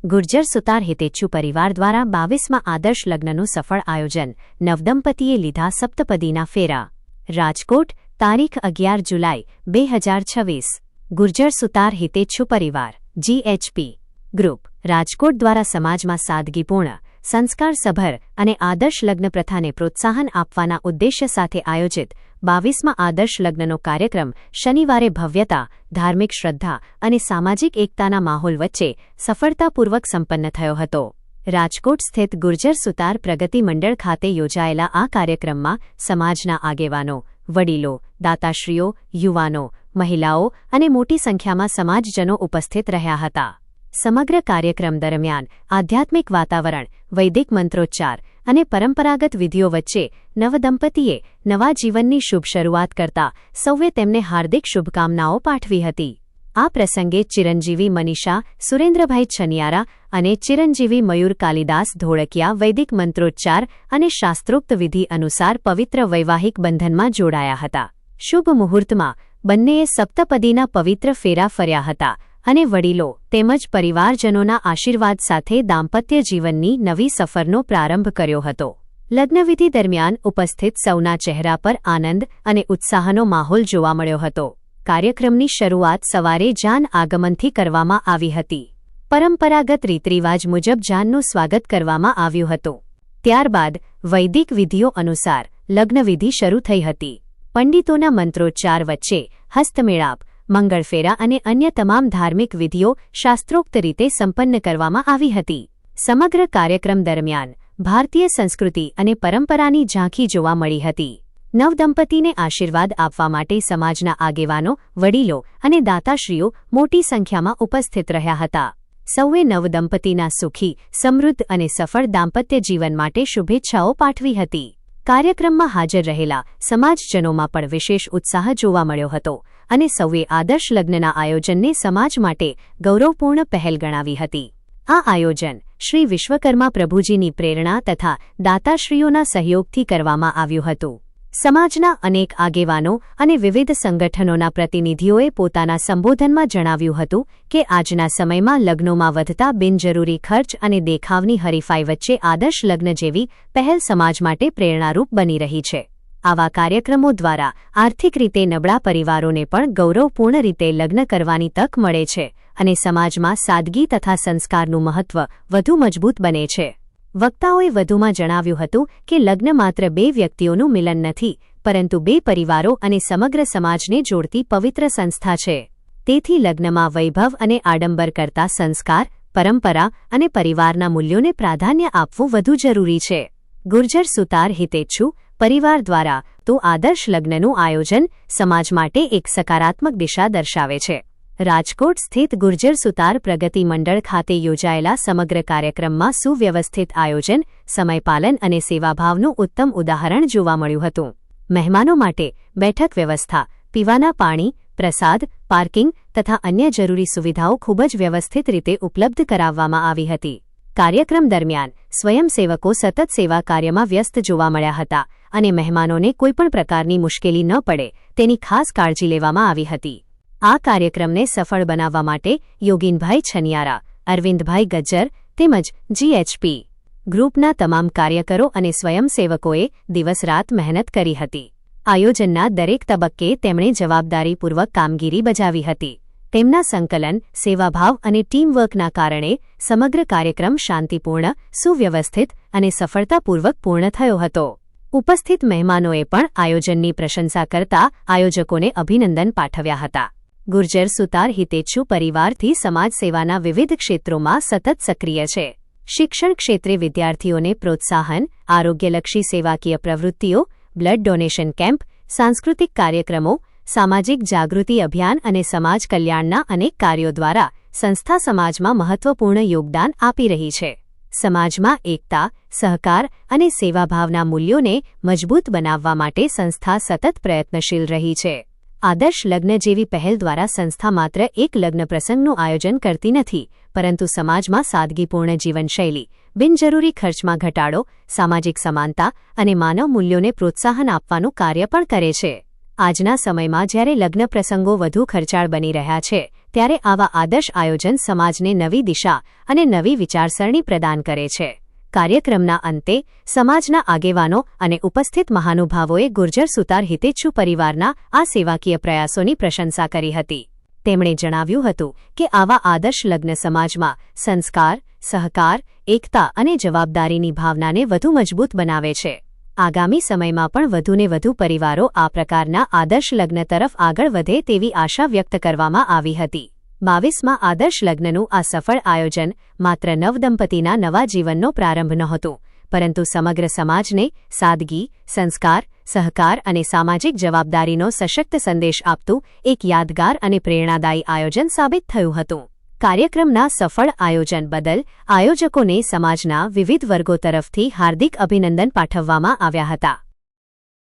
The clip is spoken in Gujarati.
ગુર્જર સુતાર હિતેચ્છુ પરિવાર દ્વારા 22મા આદર્શ લગ્નનું સફળ આયોજન, નવદંપતીએ લીધા સપ્તપદીના ફેરા. રાજકોટ, તારીખ 11 જુલાઈ 2026. ગુર્જર સુતાર હિતેચ્છુ પરિવાર GHP ગ્રુપ રાજકોટ દ્વારા સમાજમાં સાદગીપૂર્ણ, સંસ્કારસભર અને આદર્શ લગ્ન પ્રથાને પ્રોત્સાહન આપવાના ઉદ્દેશ્ય સાથે આયોજિત 22મા આદર્શ લગ્નનો કાર્યક્રમ શનિવારે ભવ્યતા, ધાર્મિક શ્રદ્ધા અને સામાજિક એકતાના માહોલ વચ્ચે સફળતાપૂર્વક સંપન્ન થયો હતો. રાજકોટ સ્થિત ગુર્જર સુતાર પ્રગતિ મંડળ ખાતે યોજાયેલા આ કાર્યક્રમમાં સમાજના આગેવાનો, વડીલો, દાતાશ્રીઓ, યુવાનો, મહિલાઓ અને મોટી સંખ્યામાં સમાજજનો ઉપસ્થિત રહ્યા હતા. સમગ્ર કાર્યક્રમ દરમિયાન આધ્યાત્મિક વાતાવરણ, વૈદિક મંત્રોચ્ચાર અને પરંપરાગત વિધિઓ વચ્ચે નવદંપતીએ નવા જીવનની શુભ શરૂઆત કરતા સૌએ તેમને હાર્દિક શુભકામનાઓ પાઠવી હતી. આ પ્રસંગે ચિરંજીવી મનીષા સુરેન્દ્રભાઈ છનિયારા અને ચિરંજીવી મયુર કાલિદાસ ધોળકિયા વૈદિક મંત્રોચ્ચાર અને શાસ્ત્રોક્ત વિધિ અનુસાર પવિત્ર વૈવાહિક બંધનમાં જોડાયા હતા. શુભ મુહૂર્તમાં બંનેએ સપ્તપદીના પવિત્ર ફેરા ફર્યા હતા અને વડીલો તેમજ પરિવારજનોના આશીર્વાદ સાથે દાંપત્ય જીવનની નવી સફરનો પ્રારંભ કર્યો હતો. લગ્નવિધિ દરમિયાન ઉપસ્થિત સૌના ચહેરા પર આનંદ અને ઉત્સાહનો માહોલ જોવા મળ્યો હતો. કાર્યક્રમની શરૂઆત સવારે જાન આગમનથી કરવામાં આવી હતી. પરંપરાગત રીતરિવાજ મુજબ જાનનું સ્વાગત કરવામાં આવ્યું હતું. ત્યારબાદ વૈદિક વિધિઓ અનુસાર લગ્નવિધિ શરૂ થઈ હતી. પંડિતોના મંત્રોચ્ચાર વચ્ચે હસ્તમેળાપ, મંગળફેરા અને અન્ય તમામ ધાર્મિક વિધિઓ શાસ્ત્રોક્ત રીતે સંપન્ન કરવામાં આવી હતી. સમગ્ર કાર્યક્રમ દરમિયાન ભારતીય સંસ્કૃતિ અને પરંપરાની ઝાંખી જોવા મળી હતી. નવદંપતીને આશીર્વાદ આપવા માટે સમાજના આગેવાનો, વડીલો અને દાતાશ્રીઓ મોટી સંખ્યામાં ઉપસ્થિત રહ્યા હતા. સૌએ નવદંપતીના સુખી, સમૃદ્ધ અને સફળ દાંપત્ય જીવન માટે શુભેચ્છાઓ પાઠવી હતી. કાર્યક્રમમાં હાજર રહેલા સમાજજનોમાં પણ વિશેષ ઉત્સાહ જોવા મળ્યો હતો અને સૌએ આદર્શ લગ્નના આયોજનને સમાજ માટે ગૌરવપૂર્ણ પહેલ ગણાવી હતી. આ આયોજન શ્રી વિશ્વકર્મા પ્રભુજીની પ્રેરણા તથા દાતાશ્રીઓના સહયોગથી કરવામાં આવ્યું હતું. સમાજના અનેક આગેવાનો અને વિવિધ સંગઠનોના પ્રતિનિધિઓએ પોતાના સંબોધનમાં જણાવ્યું હતું કે આજના સમયમાં લગ્નોમાં વધતા બિનજરૂરી ખર્ચ અને દેખાવની હરીફાઈ વચ્ચે આદર્શ લગ્ન જેવી પહેલ સમાજ માટે પ્રેરણારૂપ બની રહી છે. આવા કાર્યક્રમો દ્વારા આર્થિક રીતે નબળા પરિવારોને પણ ગૌરવપૂર્ણ રીતે લગ્ન કરવાની તક મળે છે અને સમાજમાં સાદગી તથા સંસ્કારનું મહત્વ વધુ મજબૂત બને છે. વક્તાઓએ વધુમાં જણાવ્યું હતું કે લગ્ન માત્ર બે વ્યક્તિઓનું મિલન નથી, પરંતુ બે પરિવારો અને સમગ્ર સમાજને જોડતી પવિત્ર સંસ્થા છે. તેથી લગ્નમાં વૈભવ અને આડંબર કરતા સંસ્કાર, પરંપરા અને પરિવારના મૂલ્યોને પ્રાધાન્ય આપવું વધુ જરૂરી છે. ગુર્જર સુતાર હિતેચ્છુ પરિવાર દ્વારા તો આદર્શ લગ્નનું આયોજન સમાજ માટે એક સકારાત્મક દિશા દર્શાવે છે. રાજકોટ સ્થિત ગુર્જર સુતાર પ્રગતિ મંડળ ખાતે યોજાયેલા સમગ્ર કાર્યક્રમમાં સુવ્યવસ્થિત આયોજન, સમયપાલન અને સેવાભાવનું ઉત્તમ ઉદાહરણ જોવા મળ્યું હતું. મહેમાનો માટે બેઠક વ્યવસ્થા, પીવાના પાણી, પ્રસાદ, પાર્કિંગ તથા અન્ય જરૂરી સુવિધાઓ ખૂબ જ વ્યવસ્થિત રીતે ઉપલબ્ધ કરાવવામાં આવી હતી. કાર્યક્રમ દરમિયાન સ્વયંસેવકો સતત સેવા કાર્યમાં વ્યસ્ત જોવા મળ્યા હતા અને મહેમાનોને કોઈપણ પ્રકારની મુશ્કેલી ન પડે તેની ખાસ કાળજી લેવામાં આવી હતી. આ કાર્યક્રમને સફળ બનાવવા માટે યોગીનભાઈ છનિયારા, અરવિંદભાઈ ગજ્જર તેમજ GHP ગ્રુપના તમામ કાર્યકરો અને સ્વયંસેવકોએ દિવસ-રાત મહેનત કરી હતી. આયોજનના દરેક તબક્કે તેમણે જવાબદારીપૂર્વક કામગીરી બજાવી હતી. તેમના સંકલન, સેવાભાવ અને ટીમવર્કના કારણે સમગ્ર કાર્યક્રમ શાંતિપૂર્ણ, સુવ્યવસ્થિત અને સફળતાપૂર્વક પૂર્ણ થયો હતો. ઉપસ્થિત મહેમાનોએ પણ આયોજનની પ્રશંસા કરતા આયોજકોને અભિનંદન પાઠવ્યા હતા. ગુર્જર સુતાર હિતેચ્છુ પરિવારથી સમાજ સેવાના વિવિધ ક્ષેત્રોમાં સતત સક્રિય છે. શિક્ષણ ક્ષેત્રે વિદ્યાર્થીઓને પ્રોત્સાહન, આરોગ્યલક્ષી સેવાકીય પ્રવૃત્તિઓ, બ્લડ ડોનેશન કેમ્પ, સાંસ્કૃતિક કાર્યક્રમો, સામાજિક જાગૃતિ અભિયાન અને સમાજ કલ્યાણના અનેક કાર્યો દ્વારા સંસ્થા સમાજમાં મહત્વપૂર્ણ યોગદાન આપી રહી છે. સમાજમાં એકતા, સહકાર અને સેવાભાવના મૂલ્યોને મજબૂત બનાવવા માટે સંસ્થા સતત પ્રયત્નશીલ રહી છે. આદર્શ લગ્ન જેવી પહેલ દ્વારા સંસ્થા માત્ર એક લગ્ન પ્રસંગનું આયોજન કરતી નથી, પરંતુ સમાજમાં સાદગીપૂર્ણ જીવનશૈલી, બિનજરૂરી ખર્ચમાં ઘટાડો, સામાજિક સમાનતા અને માનવ મૂલ્યોને પ્રોત્સાહન આપવાનું કાર્ય પણ કરે છે. આજના સમયમાં જ્યારે લગ્ન પ્રસંગો વધુ ખર્ચાળ બની રહ્યા છે, ત્યારે આવા આદર્શ આયોજન સમાજને નવી દિશા અને નવી વિચારસરણી પ્રદાન કરે છે. કાર્યક્રમના અંતે સમાજના આગેવાનો અને ઉપસ્થિત મહાનુભાવોએ ગુર્જર સુતાર હિતેચ્છુ પરિવારના આ સેવાકીય પ્રયાસોની પ્રશંસા કરી હતી. તેમણે જણાવ્યું હતું કે આવા આદર્શ લગ્ન સમાજમાં સંસ્કાર, સહકાર, એકતા અને જવાબદારીની ભાવનાને વધુ મજબૂત બનાવે છે. આગામી સમયમાં પણ વધુને વધુ પરિવારો આ પ્રકારના આદર્શ લગ્ન તરફ આગળ વધે તેવી આશા વ્યક્ત કરવામાં આવી હતી. 22માં આદર્શ લગ્નનું આ સફળ આયોજન માત્ર નવદંપતીના નવા જીવનનો પ્રારંભ નહોતું, પરંતુ સમગ્ર સમાજને સાદગી, સંસ્કાર, સહકાર અને સામાજિક જવાબદારીનો સશક્ત સંદેશ આપતું એક યાદગાર અને પ્રેરણાદાયી આયોજન સાબિત થયું હતું. કાર્યક્રમના સફળ આયોજન બદલ આયોજકોને સમાજના વિવિધ વર્ગો તરફથી હાર્દિક અભિનંદન પાઠવવામાં આવ્યા હતા.